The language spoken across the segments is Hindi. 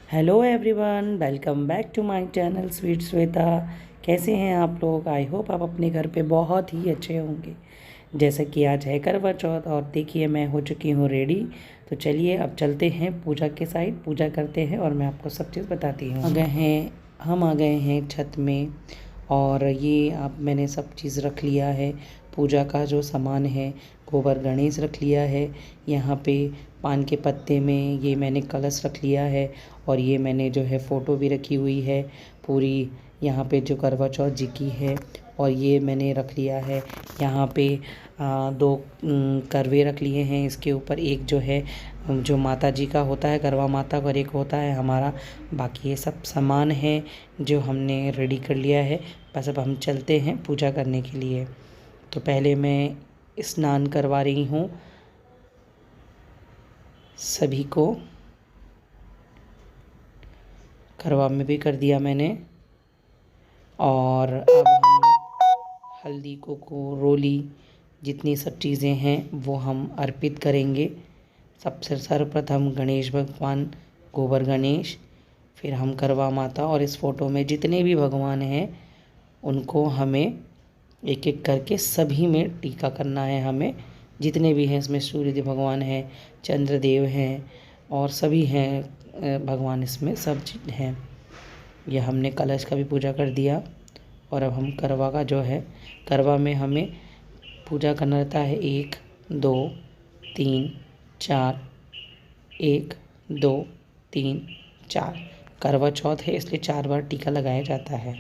Hello everyone, welcome back to my channel sweet Shweta. कैसे हैं आप लोग? आई होप आप अपने घर पे बहुत ही अच्छे होंगे। जैसा कि आज है करवा चौथ और देखिए मैं हो चुकी हूँ रेडी। तो चलिए अब चलते हैं पूजा के साइड, पूजा करते हैं और मैं आपको सब चीज़ बताती हूँ। हम आ गए हैं छत में और ये अब मैंने सब चीज़ रख लिया है। पूजा का जो सामान है, गोबर गणेश रख लिया है। यहाँ पे पान के पत्ते में ये मैंने कलश रख लिया है और ये मैंने जो है फ़ोटो भी रखी हुई है पूरी, यहाँ पे जो करवा चौथ जी की है। और ये मैंने रख लिया है यहाँ पे दो करवे रख लिए हैं। इसके ऊपर एक जो है जो माता जी का होता है, करवा माता का, और एक होता है हमारा। बाकी ये सब सामान है जो हमने रेडी कर लिया है। बस अब हम चलते हैं पूजा करने के लिए। तो पहले मैं स्नान करवा रही हूँ सभी को। करवा में भी कर दिया मैंने। और अब हम हल्दी कुमकुम रोली जितनी सब चीज़ें हैं वो हम अर्पित करेंगे। सबसे सर्वप्रथम गणेश भगवान, गोबर गणेश, फिर हम करवा माता, और इस फ़ोटो में जितने भी भगवान हैं उनको हमें एक एक करके सभी में टीका करना है। हमें जितने भी हैं इसमें सूर्य भगवान हैं, चंद्रदेव हैं और सभी हैं भगवान, इसमें सब हैं। यह हमने कलश का भी पूजा कर दिया। और अब हम करवा का जो है, करवा में हमें पूजा करना रहता है 1 2 3 4, 1 2 3 4। करवा चौथ है इसलिए 4 बार टीका लगाया जाता है।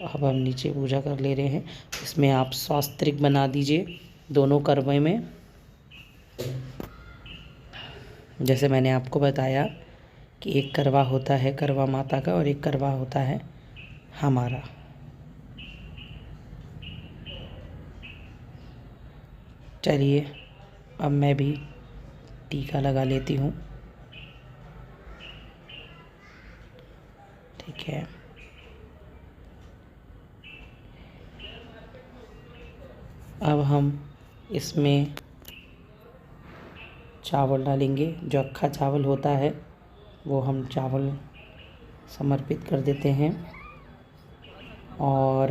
अब हम नीचे पूजा कर ले रहे हैं। इसमें आप स्वास्तिक बना दीजिए दोनों करवे में, जैसे मैंने आपको बताया कि एक करवा होता है करवा माता का और एक करवा होता है हमारा। चलिए अब मैं भी टीका लगा लेती हूँ। ठीक है, अब हम इसमें चावल डालेंगे। जो अक्खा चावल होता है वो हम चावल समर्पित कर देते हैं। और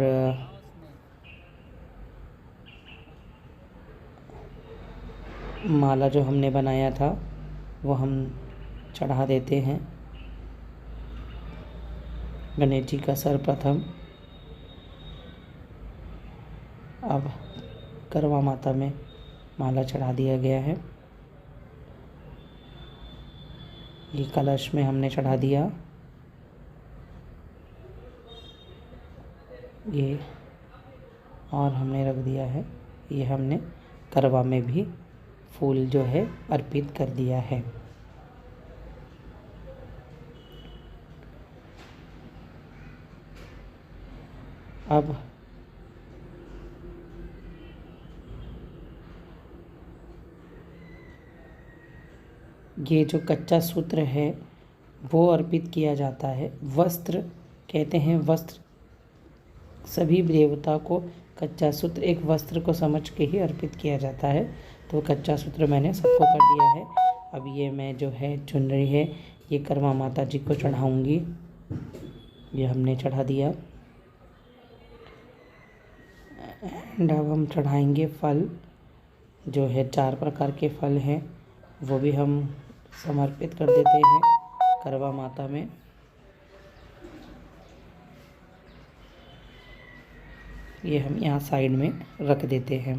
माला जो हमने बनाया था वो हम चढ़ा देते हैं गणेश जी का सर्वप्रथम। अब करवा माता में माला चढ़ा दिया गया है। ये कलश में हमने चढ़ा दिया। ये और हमने रख दिया है। ये हमने करवा में भी फूल जो है अर्पित कर दिया है। अब ये जो कच्चा सूत्र है वो अर्पित किया जाता है। वस्त्र कहते हैं, वस्त्र सभी देवता को कच्चा सूत्र एक वस्त्र को समझ के ही अर्पित किया जाता है। तो कच्चा सूत्र मैंने सबको कर दिया है। अब ये मैं जो है चुनरी है ये करवा माता जी को चढ़ाऊंगी। ये हमने चढ़ा दिया। एंड अब हम चढ़ाएंगे फल, जो है 4 प्रकार के फल हैं वो भी हम समर्पित कर देते हैं करवा माता में। ये हम यहाँ साइड में रख देते हैं।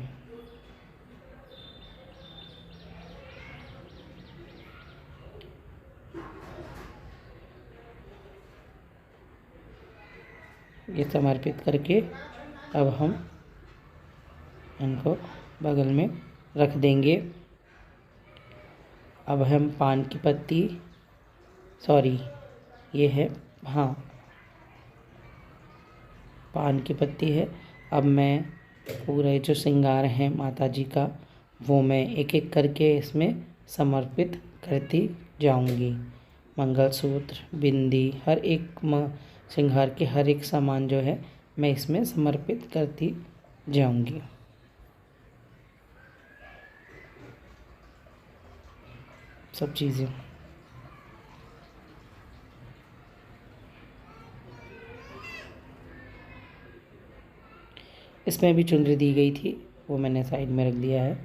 ये समर्पित करके अब हम इनको बगल में रख देंगे। अब हम पान की पत्ती, सॉरी ये है, हाँ पान की पत्ती है। अब मैं पूरे जो श्रृंगार है माता जी का वो मैं एक एक करके इसमें समर्पित करती जाऊंगी। मंगलसूत्र, बिंदी, हर एक श्रृंगार के हर एक सामान जो है मैं इसमें समर्पित करती जाऊंगी। सब चीज़ें इसमें भी चुनरी दी गई थी, वो मैंने साइड में रख दिया है।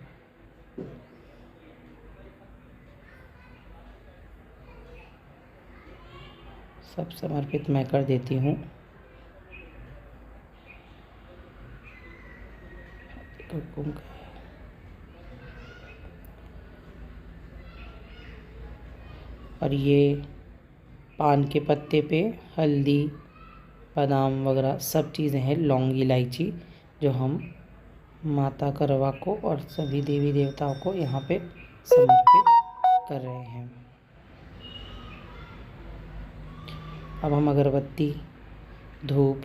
सब समर्पित मैं कर देती हूँ। और ये पान के पत्ते पे हल्दी, बादाम वगैरह सब चीज़ें हैं, लौंग, इलायची, जो हम माता करवा को और सभी देवी देवताओं को यहाँ पे समर्पित कर रहे हैं। अब हम अगरबत्ती, धूप,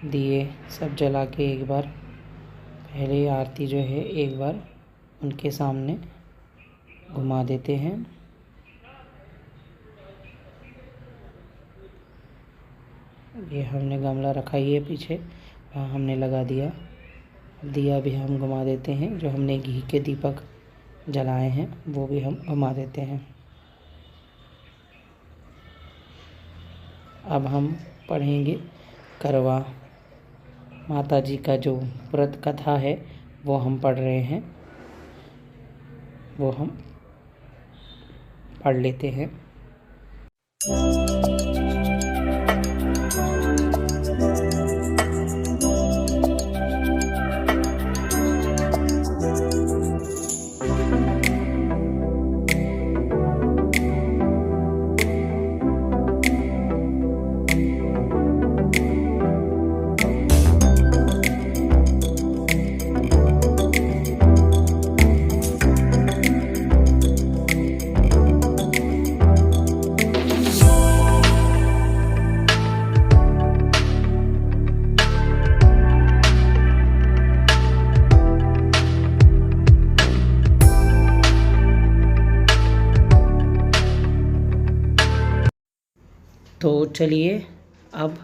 दिए सब जला के एक बार पहले आरती जो है एक बार उनके सामने घुमा देते हैं। ये हमने गमला रखा ही है पीछे, वहाँ हमने लगा दिया। दिया भी हम घुमा देते हैं, जो हमने घी के दीपक जलाए हैं वो भी हम घुमा देते हैं। अब हम पढ़ेंगे करवा माता जी का जो व्रत कथा है वो हम पढ़ रहे हैं, वो हम पढ़ लेते हैं। तो चलिए, अब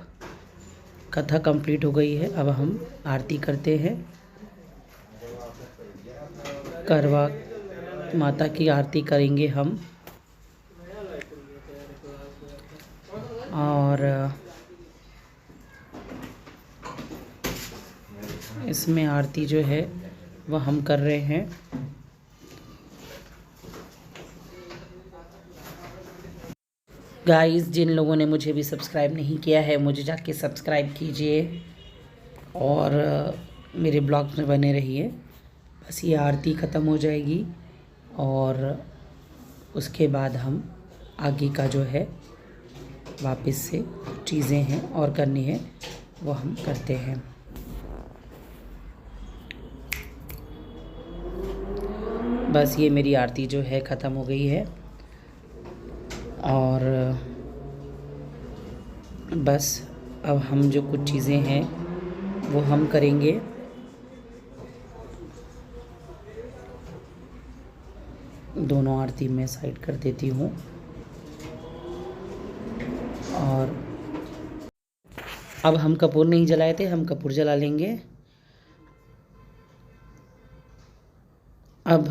कथा कंप्लीट हो गई है। अब हम आरती करते हैं। करवा माता की आरती करेंगे हम। और इसमें आरती जो है वह हम कर रहे हैं। गाइस, जिन लोगों ने मुझे भी सब्सक्राइब नहीं किया है, मुझे जाके सब्सक्राइब कीजिए और मेरे ब्लॉग्स में बने रहिए। बस ये आरती ख़त्म हो जाएगी और उसके बाद हम आगे का जो है वापस से चीज़ें हैं और करनी है वो हम करते हैं। बस ये मेरी आरती जो है ख़त्म हो गई है और बस अब हम जो कुछ चीज़ें हैं वो हम करेंगे। दोनों आरती मैं साइड कर देती हूँ और अब हम कपूर नहीं जलाए थे, हम कपूर जला लेंगे। अब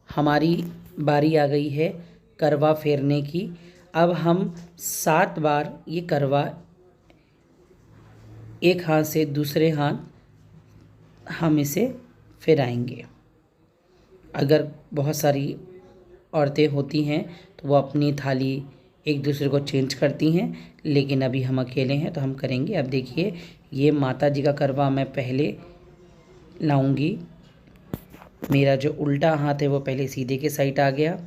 हमारी बारी आ गई है करवा फेरने की। अब हम 7 बार ये करवा एक हाथ से दूसरे हाथ हम इसे फेराएंगे। अगर बहुत सारी औरतें होती हैं तो वो अपनी थाली एक दूसरे को चेंज करती हैं, लेकिन अभी हम अकेले हैं तो हम करेंगे। अब देखिए, ये माता जी का करवा मैं पहले लाऊंगी। मेरा जो उल्टा हाथ है वो पहले सीधे के साइड आ गया,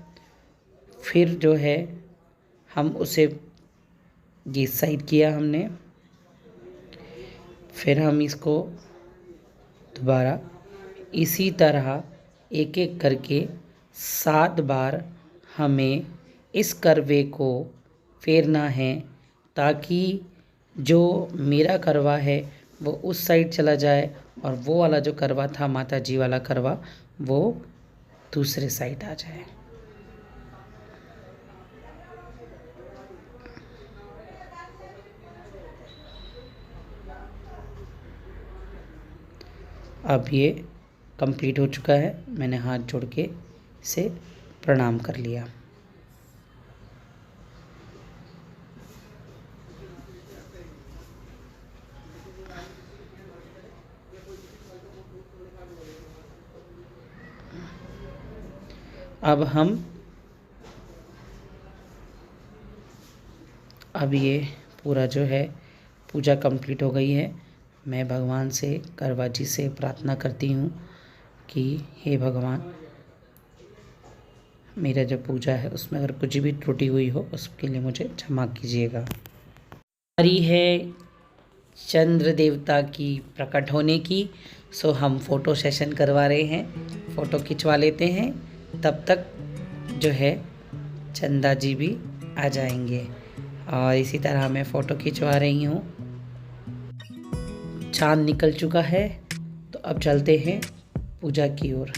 फिर जो है हम उसे इस साइड किया हमने, फिर हम इसको दोबारा इसी तरह एक एक करके 7 बार हमें इस करवे को फेरना है, ताकि जो मेरा करवा है वो उस साइड चला जाए और वो वाला जो करवा था माता जी वाला करवा वो दूसरे साइड आ जाए। अब ये कंप्लीट हो चुका है। मैंने हाथ जोड़ के इसे प्रणाम कर लिया। अब ये पूरा जो है पूजा कंप्लीट हो गई है। मैं भगवान से, करवा जी से प्रार्थना करती हूँ कि हे भगवान, मेरा जो पूजा है उसमें अगर कुछ भी त्रुटि हुई हो उसके लिए मुझे क्षमा कीजिएगा। हरी है चंद्र देवता की प्रकट होने की, सो हम फ़ोटो सेशन करवा रहे हैं, फ़ोटो खिंचवा लेते हैं। तब तक जो है चंदा जी भी आ जाएंगे और इसी तरह मैं फ़ोटो खिंचवा रही हूँ। चाँद निकल चुका है तो अब चलते हैं पूजा की ओर।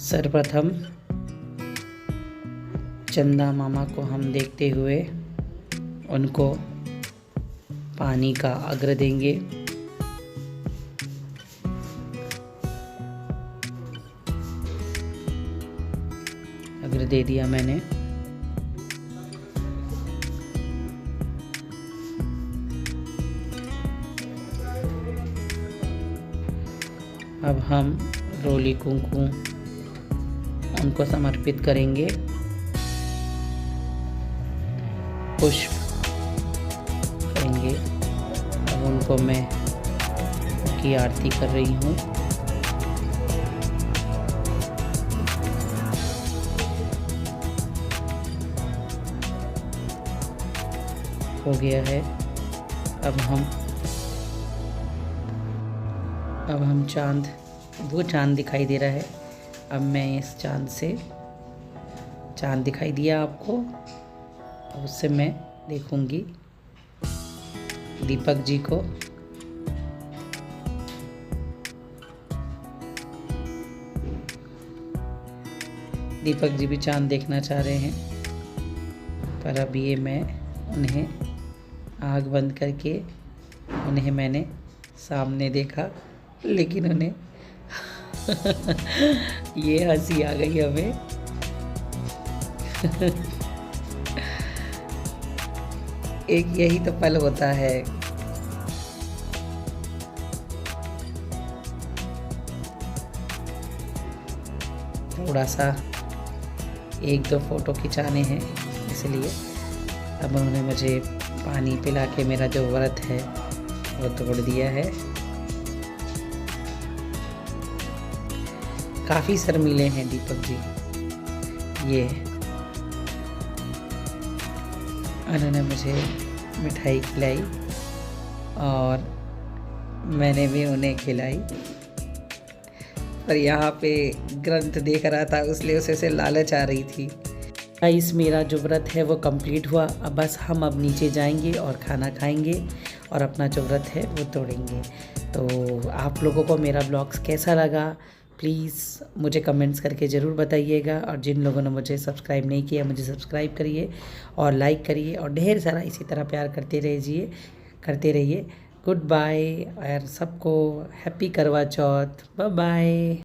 सर्वप्रथम चंदा मामा को हम देखते हुए उनको पानी का अर्घ्य देंगे। अर्घ्य दे दिया मैंने। अब हम रोली कुंकू उनको समर्पित करेंगे। पुष्प करेंगे। अब उनको मैं की आरती कर रही हूँ। हो गया है। अब हम चांद, वो चांद दिखाई दे रहा है। अब मैं इस चांद से, चांद दिखाई दिया आपको, अब उससे मैं देखूंगी दीपक जी को। दीपक जी भी चांद देखना चाह रहे हैं, पर अब ये मैं उन्हें आँख बंद करके उन्हें मैंने सामने देखा, लेकिन उन्हें ये हंसी आ गई हमें। एक यही तो पल होता है। थोड़ा सा एक दो फोटो खिंचाने हैं, इसलिए अब उन्होंने मुझे पानी पिला के मेरा जो व्रत है वो तोड़ दिया है। काफ़ी शर्मीले हैं दीपक जी। ये उन्होंने मुझे मिठाई खिलाई और मैंने भी उन्हें खिलाई, पर यहाँ पे ग्रंथ देख रहा था इसलिए उसे लालच आ रही थी। गाइस, मेरा जो व्रत है वो कंप्लीट हुआ। अब बस हम नीचे जाएंगे और खाना खाएंगे और अपना जो व्रत है वो तोड़ेंगे। तो आप लोगों को मेरा ब्लॉग्स कैसा लगा प्लीज़ मुझे कमेंट्स करके ज़रूर बताइएगा। और जिन लोगों ने मुझे सब्सक्राइब नहीं किया, मुझे सब्सक्राइब करिए और लाइक करिए और ढेर सारा इसी तरह प्यार करते रहिए। गुड बाय और सबको हैप्पी करवा चौथ। Bye bye.